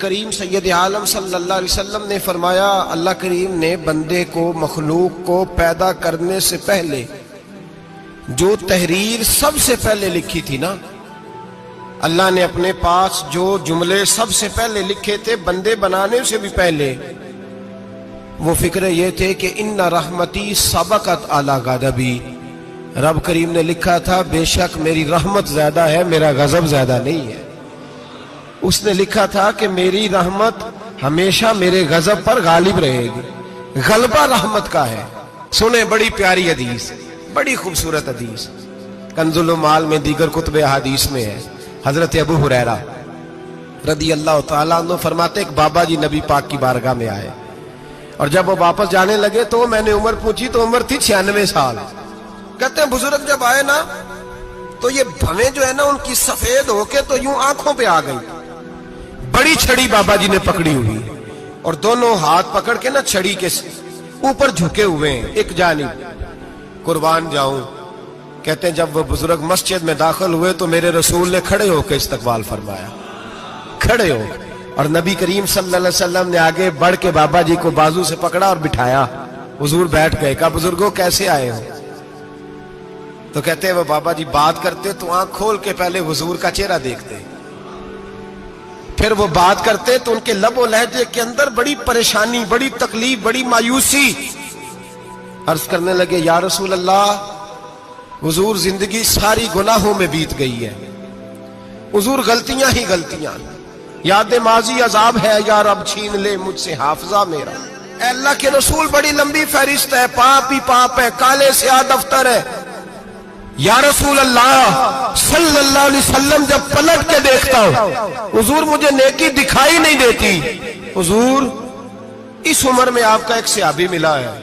کریم سید عالم صلی اللہ علیہ وسلم نے فرمایا، اللہ کریم نے بندے کو، مخلوق کو پیدا کرنے سے پہلے جو تحریر سب سے پہلے لکھی تھی نا، اللہ نے اپنے پاس جو جملے سب سے پہلے لکھے تھے بندے بنانے سے بھی پہلے، وہ فکرے یہ تھے کہ ان رحمتی سبقت اعلی غضبی، رب کریم نے لکھا تھا بے شک میری رحمت زیادہ ہے، میرا غضب زیادہ نہیں ہے۔ اس نے لکھا تھا کہ میری رحمت ہمیشہ میرے غضب پر غالب رہے گی، غلبہ رحمت کا ہے۔ سنیں بڑی پیاری حدیث، بڑی خوبصورت حدیث، کنز المال میں دیگر کتب احادیث میں ہے۔ حضرت ابو ہریرہ رضی اللہ تعالیٰ عنہ فرماتے ایک بابا جی نبی پاک کی بارگاہ میں آئے، اور جب وہ واپس جانے لگے تو میں نے عمر پوچھی تو عمر تھی 96 سال۔ کہتے ہیں بزرگ جب آئے نا تو یہ بھویں جو ہے نا ان کی سفید ہو کے تو یوں آنکھوں پہ آ گئی، بڑی چھڑی بابا جی نے پکڑی ہوئی اور دونوں ہاتھ پکڑ کے نا چھڑی کے اوپر جھکے ہوئے ہیں ایک جانب، قربان جاؤں۔ کہتے ہیں جب وہ بزرگ مسجد میں داخل ہوئے تو میرے رسول نے کھڑے ہو کے استقبال فرمایا، کھڑے ہو، اور نبی کریم صلی اللہ علیہ وسلم نے آگے بڑھ کے بابا جی کو بازو سے پکڑا اور بٹھایا، حضور بیٹھ گئے۔ کہا بزرگوں کیسے آئے ہو؟ تو کہتے ہیں وہ بابا جی بات کرتے تو آنکھ کھول کے پہلے حضور کا چہرہ دیکھتے، پھر وہ بات کرتے تو ان کے لب و لہجے کے اندر بڑی پریشانی، بڑی تکلیف، بڑی مایوسی۔ عرض کرنے لگے یا رسول اللہ، حضور زندگی ساری گناہوں میں بیت گئی ہے، حضور غلطیاں ہی غلطیاں، یاد ماضی عذاب ہے، یا رب چھین لے مجھ سے حافظہ میرا۔ اے اللہ کے رسول بڑی لمبی فہرست ہے، پاپ ہی پاپ ہے، کالے سیاہ دفتر ہے۔ یا رسول اللہ صلی اللہ علیہ وسلم جب پلٹ کے دیکھتا ہوں حضور مجھے نیکی دکھائی نہیں دیتی۔ حضور اس عمر میں آپ کا ایک صحابی ملا ہے،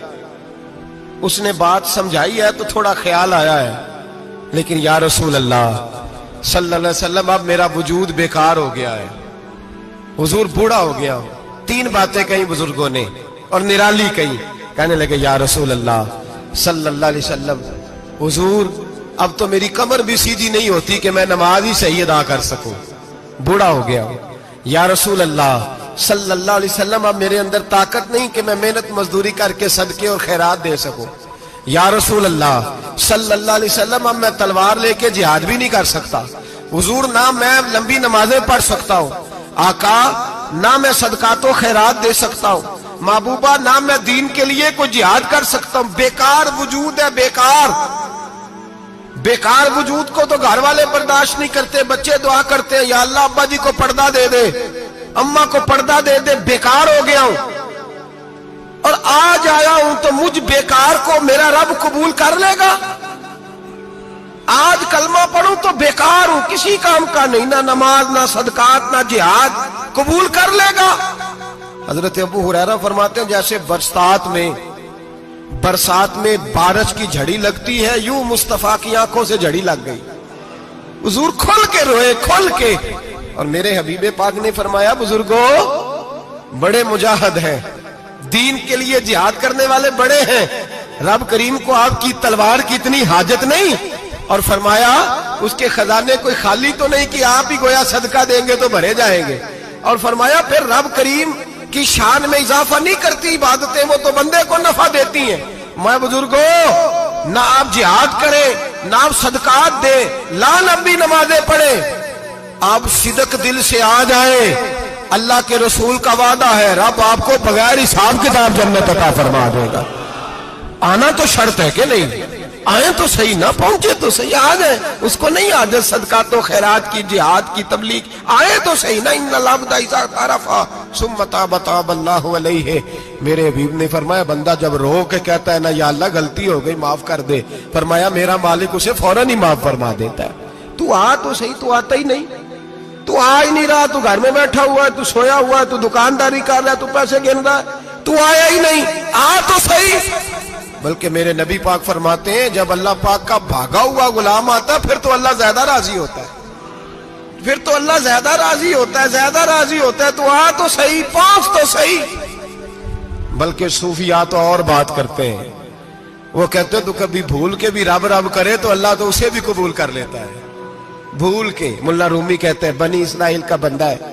اس نے بات سمجھائی ہے تو تھوڑا خیال آیا ہے، لیکن یا رسول اللہ صلی اللہ علیہ وسلم اب میرا وجود بیکار ہو گیا ہے، حضور بوڑھا ہو گیا ہوں۔ 3 باتیں کہیں بزرگوں نے اور نرالی کہیں، کہنے لگے یا رسول اللہ صلی اللہ علیہ وسلم، حضور اب تو میری کمر بھی سیدھی نہیں ہوتی کہ میں نماز ہی صحیح ادا کر سکوں، بوڑھا ہو گیا ہوں۔ یا رسول اللہ صلی اللہ علیہ وسلم اب میرے اندر طاقت نہیں کہ میں محنت مزدوری کر کے صدقے اور خیرات دے سکوں۔ یا رسول اللہ صلی اللہ علیہ وسلم اب میں تلوار لے کے جہاد بھی نہیں کر سکتا، حضور نہ میں لمبی نمازیں پڑھ سکتا ہوں، آقا نہ میں صدقات و خیرات دے سکتا ہوں، محبوبہ نہ میں دین کے لیے کوئی جہاد کر سکتا ہوں، بیکار وجود ہے، بیکار وجود کو تو گھر والے برداشت نہیں کرتے، بچے دعا کرتے ہیں یا اللہ ابا جی کو پردہ دے دے، اماں کو پردہ دے دے، بیکار ہو گیا ہوں، اور آج آیا ہوں تو مجھ بیکار کو میرا رب قبول کر لے گا؟ آج کلمہ پڑھوں تو بیکار ہوں، کسی کام کا نہیں، نہ نماز نہ صدقات نہ جہاد، قبول کر لے گا؟ حضرت ابو ہریرہ فرماتے ہیں جیسے برسات میں بارش کی جھڑی لگتی ہے، یوں مصطفیٰ کی آنکھوں سے جھڑی لگ گئی، حضور کھل کے روئے، کھل کے۔ اور میرے حبیب پاک نے فرمایا بزرگوں بڑے مجاہد ہیں، دین کے لیے جہاد کرنے والے بڑے ہیں، رب کریم کو آپ کی تلوار کی اتنی حاجت نہیں، اور فرمایا اس کے خزانے کوئی خالی تو نہیں کہ آپ ہی گویا صدقہ دیں گے تو بھرے جائیں گے، اور فرمایا پھر رب کریم کی شان میں اضافہ نہیں کرتی عبادتیں، وہ تو بندے کو نفع دیتی ہیں۔ میں بزرگوں نہ آپ جہاد کریں، نہ آپ صدقات دیں، لا نبی نمازیں پڑھیں، آپ صدق دل سے آ جائیں، اللہ کے رسول کا وعدہ ہے رب آپ کو بغیر حساب کتاب جنت عطا فرما دے گا۔ آنا تو شرط ہے کہ نہیں؟ آئیں تو صحیح، نہ پہنچے تو صحیح، آ جائیں، اس کو نہیں عادت صدقات و خیرات کی، جہاد کی، تبلیغ، آئے تو صحیح نا۔ ان العبد اذا اعترف ثم تاب تاب اللہ علیہ، میرے حبیب نے فرمایا بندہ جب رو کے کہتا ہے نا یا اللہ غلطی ہو گئی معاف کر دے، فرمایا میرا مالک اسے فوراً ہی معاف فرما دیتا ہے۔ تو آ تو صحیح، تو آتا ہی نہیں، تو آ ہی نہیں رہا، تو گھر میں بیٹھا ہوا ہے، تو سویا ہوا ہے، تو دکانداری کر رہا ہے، تو پیسے گن رہا ہے، تو آیا ہی نہیں، آ تو صحیح۔ بلکہ میرے نبی پاک فرماتے ہیں جب اللہ پاک کا بھاگا ہوا غلام آتا ہے پھر تو اللہ زیادہ راضی ہوتا ہے، پھر تو اللہ زیادہ راضی ہوتا ہے، زیادہ راضی ہوتا ہے، تو آ تو صحیح، پہنچ تو صحیح۔ بلکہ صوفیاء تو اور بات کرتے ہیں، وہ کہتے ہیں تو کبھی بھول کے بھی رب رب کرے تو اللہ تو اسے بھی قبول کر لیتا ہے، بھول کے۔ ملا رومی کہتے ہیں بنی اسرائیل کا بندہ ہے،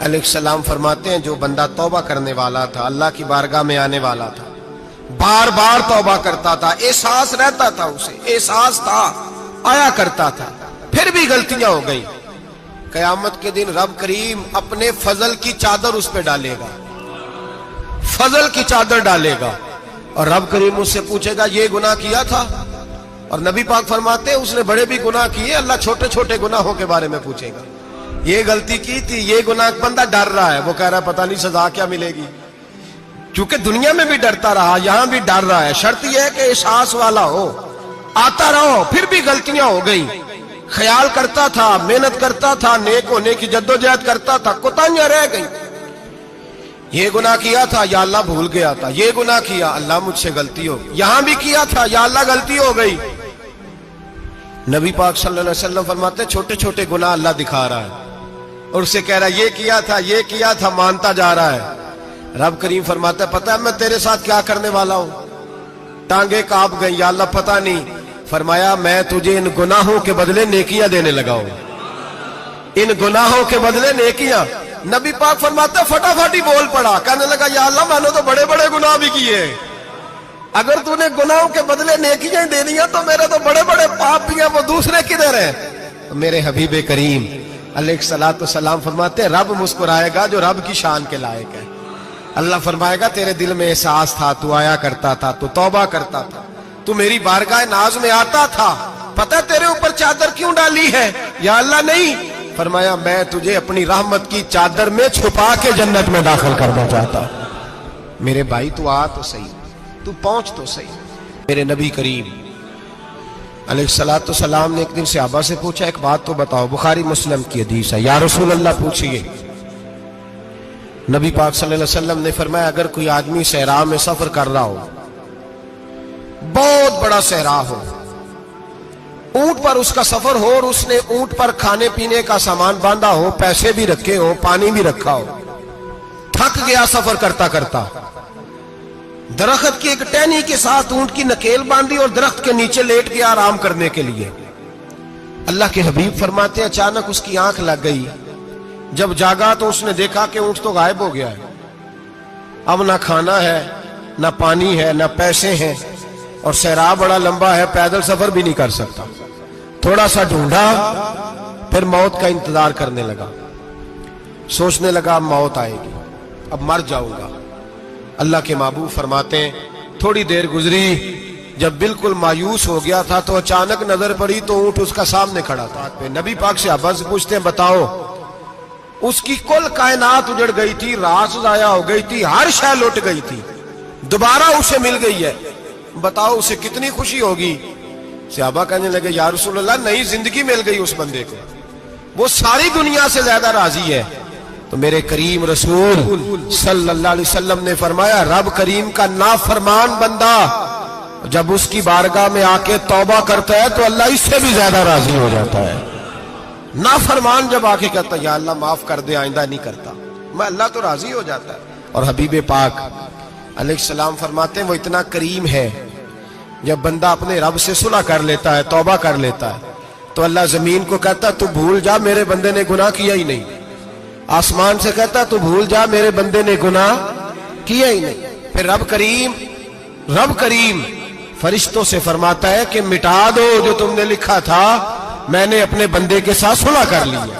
علیہ السلام فرماتے ہیں جو بندہ توبہ کرنے والا تھا، اللہ کی بارگاہ میں آنے والا تھا، بار بار توبہ کرتا تھا، احساس رہتا تھا، اسے احساس تھا، آیا کرتا تھا، پھر بھی غلطیاں ہو گئی، قیامت کے دن رب کریم اپنے فضل کی چادر اس پہ ڈالے گا، فضل کی چادر ڈالے گا، اور رب کریم اس سے پوچھے گا یہ گناہ کیا تھا؟ اور نبی پاک فرماتے ہیں اس نے بڑے بھی گناہ کیے، اللہ چھوٹے چھوٹے گناہوں کے بارے میں پوچھے گا، یہ غلطی کی تھی، یہ گناہ، بندہ ڈر رہا ہے، وہ کہہ رہا ہے پتہ نہیں سزا کیا ملے گی، چونکہ دنیا میں بھی ڈرتا رہا، یہاں بھی ڈر رہا ہے، شرط یہ ہے کہ احساس والا ہو، آتا رہو، پھر بھی غلطیاں ہو گئی، خیال کرتا تھا، محنت کرتا تھا، نیک ہونے کی جدوجہد کرتا تھا، کوتاہیاں رہ گئی، یہ گناہ کیا تھا یا اللہ بھول گیا تھا، یہ گناہ کیا اللہ مجھ سے غلطی ہو گئی، یہاں بھی کیا تھا یا اللہ غلطی ہو گئی۔ نبی پاک صلی اللہ علیہ وسلم فرماتے ہیں چھوٹے چھوٹے گناہ اللہ دکھا رہا ہے اور اسے کہہ رہا ہے یہ کیا تھا، مانتا جا رہا ہے۔ رب کریم فرماتا ہے پتہ ہے میں تیرے ساتھ کیا کرنے والا ہوں؟ ٹانگیں کانپ گئی، یا اللہ پتہ نہیں، فرمایا میں تجھے ان گناہوں کے بدلے نیکیاں دینے لگا ہوں، ان گناہوں کے بدلے نیکیاں۔ نبی پاک فرماتا ہے فٹافٹ ہی بول پڑا، کہنے لگا یا اللہ میں نے تو بڑے بڑے گناہ بھی کیے، اگر تو نے گناہوں کے بدلے نیکیاں دے دیا تو میرے تو بڑے بڑے پاپ بھی ہیں، وہ دوسرے کدھر ہیں؟ تو میرے حبیب کریم علیہ الصلوۃ والسلام فرماتے ہیں رب مسکرائے گا جو رب کی شان کے لائق ہے، اللہ فرمائے گا تیرے دل میں احساس تھا، تو آیا کرتا تھا، تو توبہ کرتا تھا، تو میری بارگاہ ناز میں آتا تھا، پتہ تیرے اوپر چادر کیوں ڈالی ہے؟ یا اللہ نہیں، فرمایا میں تجھے اپنی رحمت کی چادر میں چھپا کے جنت میں داخل کرنا چاہتا ہوں۔ میرے بھائی تو آ تو صحیح، تو پہنچ تو صحیح۔ میرے نبی کریم علیہ الصلوۃ والسلام نے ایک دن صحابہ سے پوچھا ایک بات تو بتاؤ، بخاری مسلم کی حدیث ہے، یا رسول اللہ پوچھئے۔ نبی پاک صلی اللہ علیہ وسلم نے فرمایا اگر کوئی آدمی صحرا میں سفر کر رہا ہو، بہت بڑا صحرا ہو، اونٹ پر اس کا سفر ہو اور اس نے اونٹ پر کھانے پینے کا سامان باندھا ہو، پیسے بھی رکھے ہو، پانی بھی رکھا ہو، تھک گیا سفر کرتا کرتا، درخت کی ایک ٹہنی کے ساتھ اونٹ کی نکیل باندھی اور درخت کے نیچے لیٹ گیا آرام کرنے کے لیے۔ اللہ کے حبیب فرماتے ہیں اچانک اس کی آنکھ لگ گئی، جب جاگا تو اس نے دیکھا کہ اونٹ تو غائب ہو گیا ہے، اب نہ کھانا ہے، نہ پانی ہے، نہ پیسے ہیں، اور صحرا بڑا لمبا ہے، پیدل سفر بھی نہیں کر سکتا۔ تھوڑا سا ڈھونڈا، پھر موت کا انتظار کرنے لگا، سوچنے لگا اب موت آئے گی، اب مر جاؤں گا۔ اللہ کے محبوب فرماتے ہیں تھوڑی دیر گزری، جب بالکل مایوس ہو گیا تھا تو اچانک نظر پڑی تو اونٹ اس کا سامنے کھڑا تھا۔ نبی پاک سے صحابہ سے پوچھتے ہیں بتاؤ، اس کی کل کائنات اجڑ گئی تھی، راز ضائع ہو گئی تھی، ہر شے لٹ گئی تھی، دوبارہ اسے مل گئی ہے، بتاؤ اسے کتنی خوشی ہوگی؟ صحابہ کہنے لگے یا رسول اللہ نئی زندگی مل گئی اس بندے کو، وہ ساری دنیا سے زیادہ راضی ہے۔ تو میرے کریم رسول صلی اللہ علیہ وسلم نے فرمایا رب کریم کا نافرمان بندہ جب اس کی بارگاہ میں آ کے توبہ کرتا ہے تو اللہ اس سے بھی زیادہ راضی ہو جاتا ہے۔ نافرمان جب آ کے کہتا ہے یا اللہ معاف کر دے، آئندہ نہیں کرتا، میں اللہ تو راضی ہو جاتا ہے۔ اور حبیب پاک علیہ السلام فرماتے ہیں وہ اتنا کریم ہے، جب بندہ اپنے رب سے صلح کر لیتا ہے، توبہ کر لیتا ہے، تو اللہ زمین کو کہتا ہے تو بھول جا میرے بندے نے گناہ کیا ہی نہیں، آسمان سے کہتا تو بھول جا میرے بندے نے گناہ کیا ہی نہیں۔ پھر رب کریم فرشتوں سے فرماتا ہے کہ مٹا دو جو تم نے لکھا تھا، میں نے اپنے بندے کے ساتھ صلح کر لی ہے۔